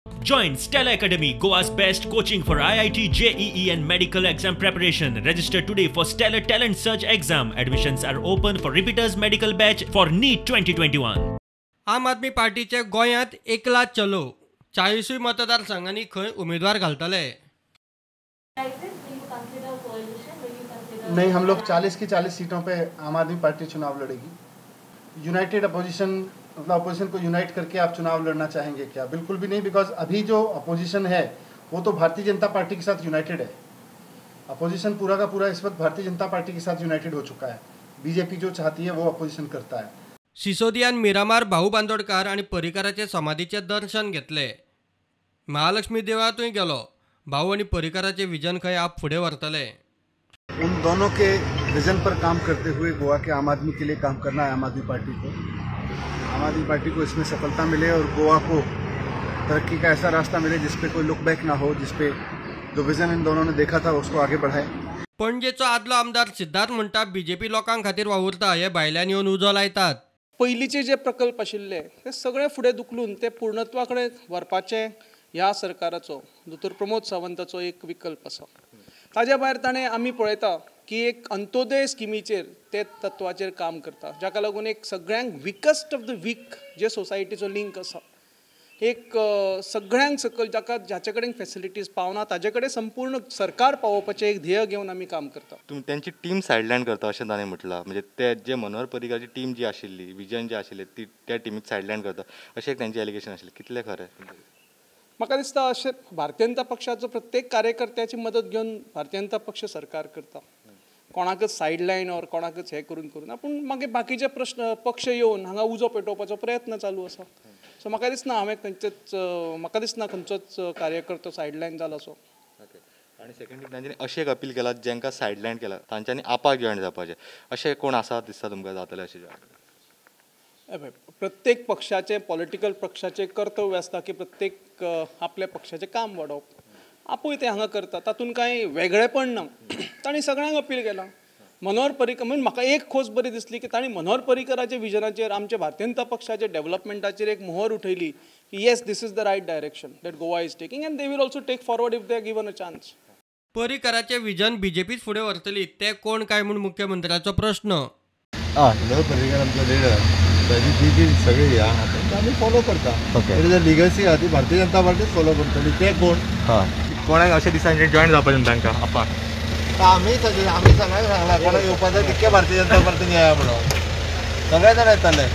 Join Stella Academy, Goa's best coaching for IIT, JEE and medical exam preparation. Register today for Stellar Talent Search exam. Admissions are open for repeaters medical batch for NEET 2021. आम आदमी पार्टीचे गोंयांत एकला चलो 40 मतदारसंघांनी खंय उमेदवार घालतले। नहीं, हम लोग 40 की 40 सीटों पे आम आदमी पार्टी चुनाव लड़ेगी। यूनाइटेड अपोजिशन, मतलब अपोजिशन को यूनाइट करके आप चुनाव लड़ना चाहेंगे क्या? बिल्कुल भी नहीं, बिकॉज अभी जो अपोजिशन है वो तो भारतीय जनता पार्टी के साथ यूनाइटेड है। अपोजिशन पूरा का पूरा इस वक्त भारतीय जनता पार्टी के साथ यूनाइटेड हो चुका है। बीजेपी जो चाहती है वो अपोजिशन करता है। सिसोदियान मिरामार भाऊ बांदोडकार आणि पर्रीकाराचे समाधीचे दर्शन घेतले। महालक्ष्मी देवळातूय गेलो। भाऊ आणि पर्रीकाराचे विजन खंय आप फुडें व्हरतले। उन दोनों के विजन पर काम करते हुए गोवा के आम आदमी के लिए काम करना है आम आदमी पार्टी को। आम आदमी पार्टी को इसमें सफलता मिले और गोवा को तरक्की का ऐसा रास्ता मिले जिसपे कोई लुक बैक ना हो, जिसपे जो विजन इन दोनों ने देखा था उसको आगे बढ़ाए। पणजेचो आदलो आमदार सिद्धार्थ म्हणटा बीजेपी लोकां खातीर वावुरता हे भायल्यान येवन उजो लायतात। पयलींचे जे प्रकल्प आशिल्ले ते सगळे फुडें धुकलून ते पूर्णत्वा कडेन व्हरपाचे ह्या सरकाराचो दोतोर प्रमोद सावंताचो एक विकल्प आसा। ताज्या भायर ताणें आमी पळयता की एक अंत्योदय स्किमीचेर ते तत्वाचेर काम करता, जाका लागून एक सगळ्यांक विकस्ट ऑफ द वीक जे सोसायटीचो लिंक आसा, एक सगळ्यांक सकयल जाचे कडेन फॅसिलिटीज पावना ताजे कडेन संपूर्ण सरकार पावोवपाचें एक ध्येय घेवन आमी काम करता। तुम्ही त्यांची टीम सायडलायन करता अशें ताणें म्हटलां, म्हणजे ते जे मनोहर पर्रीकाराची टीम जी आशिल्ली, विजन जे आशिल्लें ती त्या टीमीक सायडलायन करता अशें एक तांचें एलिगेशन आशिल्लें, कितलें खरें? म्हाका दिसता अशें भारतीय जनता पक्षाचो प्रत्येक कार्यकर्त्याची मदत घेवन भारतीय जनता पक्ष सरकार करता, कोणाकच सायडलायन और कोणाकच हे करून ना, पूण मागीर बाकीचे प्रश्न पक्ष येवन हांगा उजो पेटोवपाचो प्रयत्न चालू आसा। सो म्हाका दिसना म्हाका दिसना खंयचोच कार्यकर्तो सायडलायन जालो असो। आनी सेकंडली तांच्यांनी अशें एक अपील केला जेंकां सायडलायन केला तांच्यांनी आपाक जॉयन जावपाचें, अशें कोण आसा दिसता तुमकां जातलें अशें? प्रत्येक पक्षाचे पॉलिटिकल पक्षाचे कर्तव्य आसता की प्रत्येक आपल्या पक्षाचें काम वाडोवप, आपूय ते हांगा करता, तातूंत कांय वेगळेपण ना। तांणी सगळ्यांक अपील केला। मनोहर पर्रीकर म्हणजे म्हाका एक खोस बरी दिसली की तांणी मनोहर पर्रीकराच्या विजनाचेर आमच्या भारतीय जनता पक्षाच्या डेव्हलपमेंटाचेर एक मोहर उठयली की yes this is the right direction that Goa is taking and they will also take forward if they are given a chance. पर्रीकाराचे विजन बीजेपीच फुडें व्हरतली ते कोण काय म्हूण मुख्यमंत्र्याचो प्रश्न। मनोहर पर्रीकर आमचो लिडर, ताजी जी सगळी आमी फॉलो करता। ताजी जर लिगसी आहा ती भारतीय जनता पार्टी फॉलो करतली। ते कोण कोणाक अशें दिसांचे जॉयन जावपाचें तांकां आपाक? आमी सगळ्यांक सांगला कोणाक येवपाचें तितके भारतीय जनता पार्टीन येया म्हणून, सगळे जाण येताले।